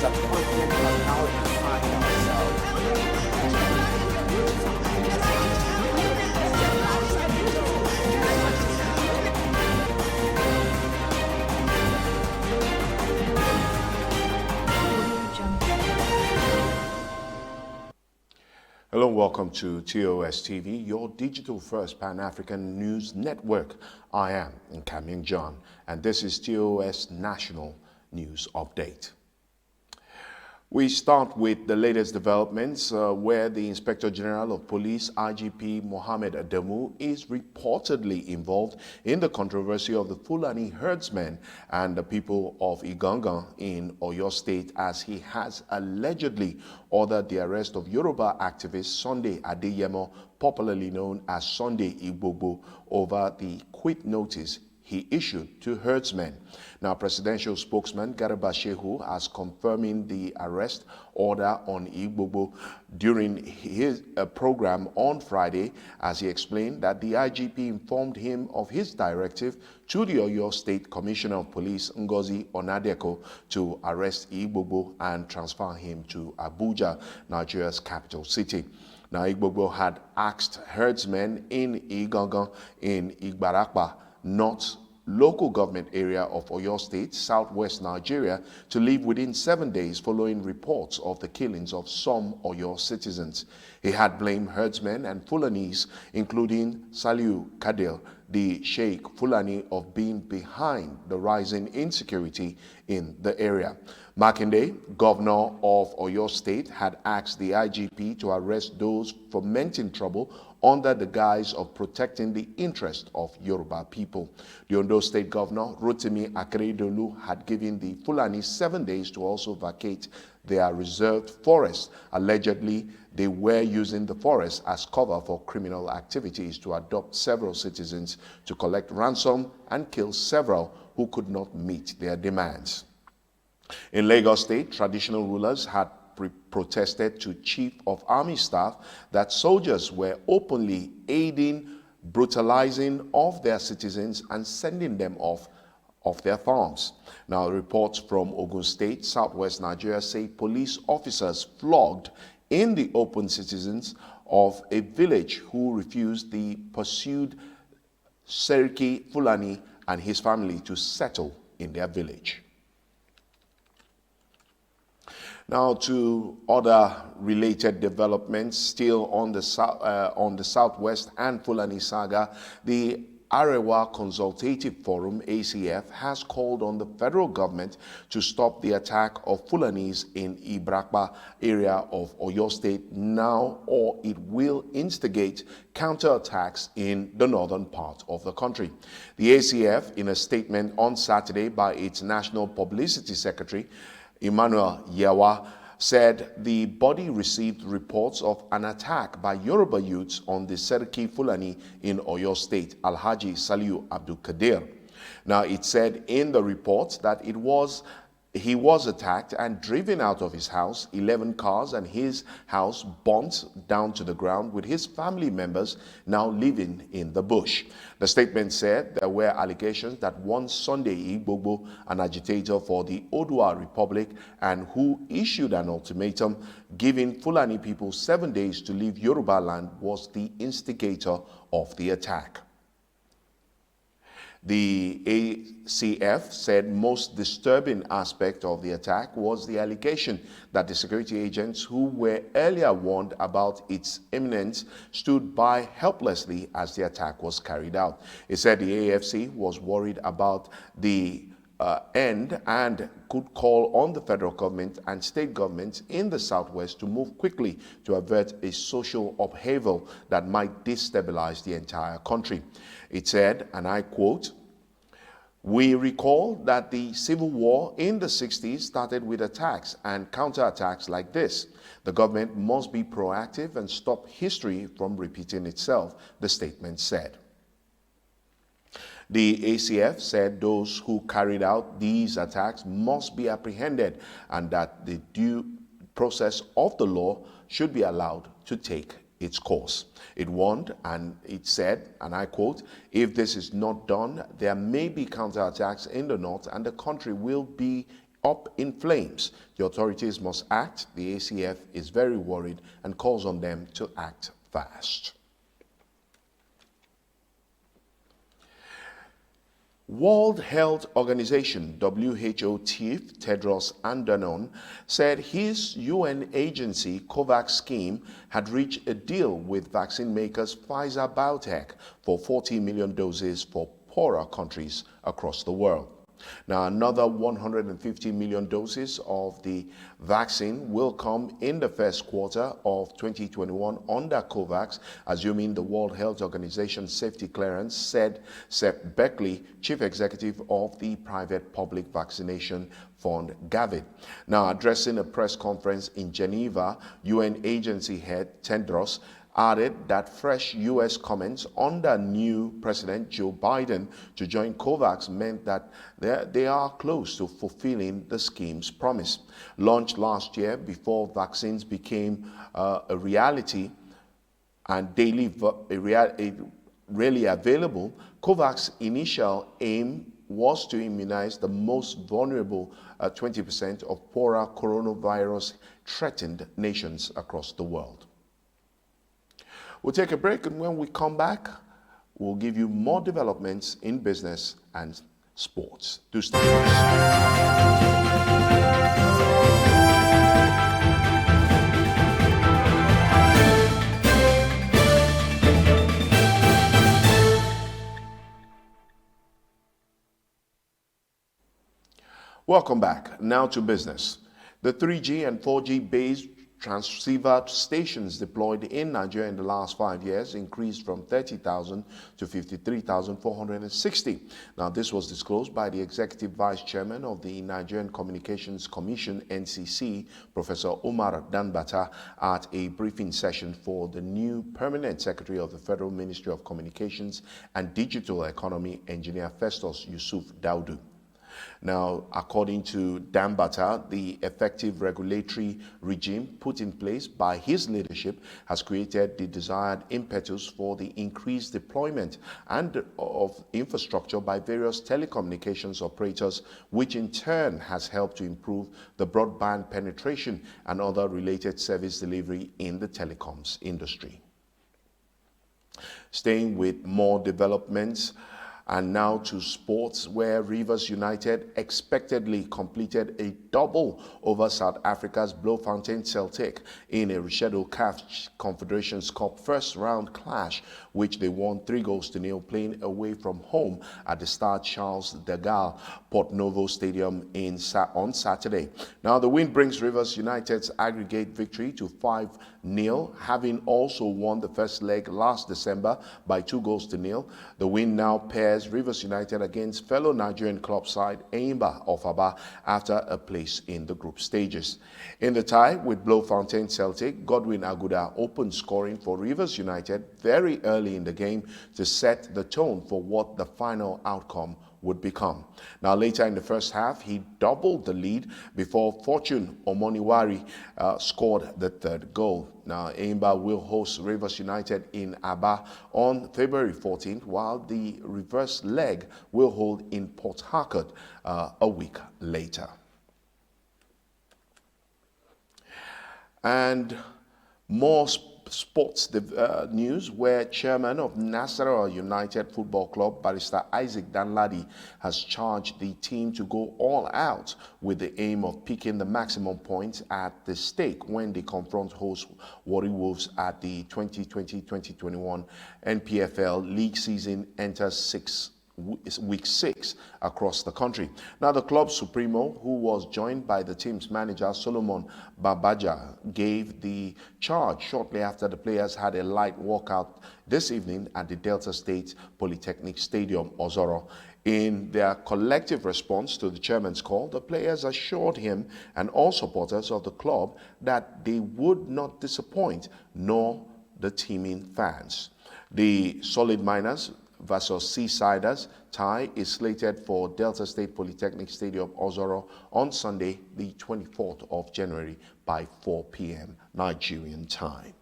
subcontinent must now define ourselves. Hello and welcome to TOS TV, your digital-first Pan-African news network. I am Nkamiang John, and this is TOS National News Update. We start with the latest developments where the Inspector General of Police, IGP Mohammed Adamu, is reportedly involved in the controversy of the Fulani herdsmen and the people of Igangan in Oyo State, as he has allegedly ordered the arrest of Yoruba activist Sunday Adeyemo, popularly known as Sunday Igbobo, over the quit notice he issued to herdsmen. Now, presidential spokesman Garba Shehu has confirming the arrest order on Igbobo during his program on Friday, as he explained that the IGP informed him of his directive to the Oyo State Commissioner of Police Ngozi Onadeko to arrest Igbobo and transfer him to Abuja, Nigeria's capital city. Now, Igbobo had asked herdsmen in Igangan in Igbarakpa, North local government area of Oyo State, southwest Nigeria, to leave within 7 days following reports of the killings of some Oyo citizens. He had blamed herdsmen and Fulanis, including Saliu Kadil, the Sheikh Fulani, of being behind the rising insecurity in the area. Makinde, governor of Oyo State, had asked the IGP to arrest those fomenting trouble under the guise of protecting the interest of Yoruba people. The Ondo State Governor, Rotimi Akeredolu, had given the Fulani 7 days to also vacate their reserved forest. Allegedly, they were using the forest as cover for criminal activities to adopt several citizens to collect ransom and kill several who could not meet their demands. In Lagos State, traditional rulers had protested to Chief of Army Staff that soldiers were openly aiding brutalizing of their citizens and sending them off their farms. Now, reports from Ogun State, southwest Nigeria, say police officers flogged in the open citizens of a village who refused the pursued Seriki Fulani and his family to settle in their village. Now to other related developments, still on the southwest and Fulani saga, the Arewa Consultative Forum, ACF, has called on the federal government to stop the attack of Fulanis in Ibrakpa area of Oyo State now, or it will instigate counterattacks in the northern part of the country. The ACF, in a statement on Saturday by its National Publicity Secretary, Emmanuel Yawa, said the body received reports of an attack by Yoruba youths on the Seriki Fulani in Oyo State, Alhaji Saliu Abdul Kadir. Now, it said in the report that he was attacked and driven out of his house, 11 cars and his house burnt down to the ground, with his family members now living in the bush. The statement said there were allegations that one Sunday Igbobo, an agitator for the Odua Republic and who issued an ultimatum giving Fulani people 7 days to leave Yoruba land, was the instigator of the attack. The ACF said most disturbing aspect of the attack was the allegation that the security agents who were earlier warned about its imminence stood by helplessly as the attack was carried out. It said the AFC was worried about the end and could call on the federal government and state governments in the southwest to move quickly to avert a social upheaval that might destabilize the entire country. It said, and I quote, "We recall that the civil war in the 60s started with attacks and counterattacks like this. The government must be proactive and stop history from repeating itself," the statement said. The ACF said those who carried out these attacks must be apprehended and that the due process of the law should be allowed to take its course. It warned and it said, and I quote, "If this is not done, there may be counterattacks in the north and the country will be up in flames. The authorities must act. The ACF is very worried and calls on them to act fast. World Health Organization (WHO) chief Tedros Adhanom said his UN agency COVAX scheme had reached a deal with vaccine makers Pfizer-BioNTech for 40 million doses for poorer countries across the world. Now, another 150 million doses of the vaccine will come in the first quarter of 2021 under COVAX, assuming the World Health Organization safety clearance, said Sepp Beckley, chief executive of the private public vaccination fund Gavi. Now, addressing a press conference in Geneva, UN agency head Tedros added that fresh U.S. comments under new President Joe Biden to join COVAX meant that they are close to fulfilling the scheme's promise. Launched last year before vaccines became a reality and really available, COVAX's initial aim was to immunize the most vulnerable 20% of poorer coronavirus-threatened nations across the world. We'll take a break, and when we come back, we'll give you more developments in business and sports. Do stay with Welcome back. Now to business. The 3G and 4G based transceiver stations deployed in Nigeria in the last 5 years increased from 30,000 to 53,460. Now, this was disclosed by the Executive Vice Chairman of the Nigerian Communications Commission, NCC, Professor Umar Danbata, at a briefing session for the new Permanent Secretary of the Federal Ministry of Communications and Digital Economy, Engineer Festus Yusuf Daudu. Now, according to Danbata, the effective regulatory regime put in place by his leadership has created the desired impetus for the increased deployment and of infrastructure by various telecommunications operators, which in turn has helped to improve the broadband penetration and other related service delivery in the telecoms industry. Staying with more developments, and now to sports, where Rivers United expectedly completed a double over South Africa's Bloemfontein Celtic in a rescheduled CAF Confederations Cup first round clash, which they won 3-0 playing away from home at the Stade Charles de Gaulle Port Novo Stadium on Saturday. Now, the win brings Rivers United's aggregate victory to 5-0, having also won the first leg last December by 2-0. The win now pairs Rivers United against fellow Nigerian club side Enyimba of Aba after a place in the group stages. In the tie with Bloemfontein Celtic, Godwin Aguda opened scoring for Rivers United very early in the game to set the tone for what the final outcome would become. Now, later in the first half, he doubled the lead before Fortune Omoniwari scored the third goal. Now, Enyimba will host Rivers United in Aba on February 14th, while the reverse leg will hold in Port Harcourt a week later. And more sports news, where chairman of Nasarawa United Football Club, Barrister Isaac Danladi, has charged the team to go all out with the aim of picking the maximum points at the stake when they confront host Warri Wolves at the 2020-2021 NPFL League season enters week 6 across the country. Now, the club supremo, who was joined by the team's manager Solomon Babaja, gave the charge shortly after the players had a light walkout this evening at the Delta State Polytechnic Stadium, Ozoro. In their collective response to the chairman's call, the players assured him and all supporters of the club that they would not disappoint, nor the teaming fans. The Solid Miners versus Seasiders tie is slated for Delta State Polytechnic Stadium, Ozoro, on Sunday, the 24th of January by 4 p.m. Nigerian time.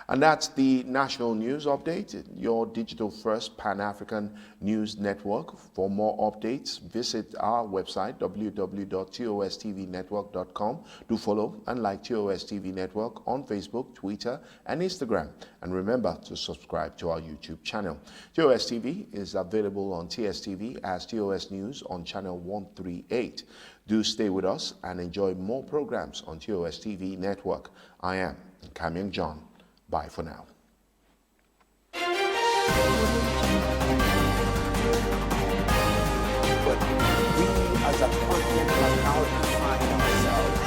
And that's the National News Update, your digital first Pan-African news network. For more updates, visit our website, www.tostvnetwork.com. Do follow and like TOS TV Network on Facebook, Twitter, and Instagram. And remember to subscribe to our YouTube channel. TOS TV is available on TSTV as TOS News on channel 138. Do stay with us and enjoy more programs on TOS TV Network. I am Kamyang John. Bye for now. But we as a continent have now defined ourselves.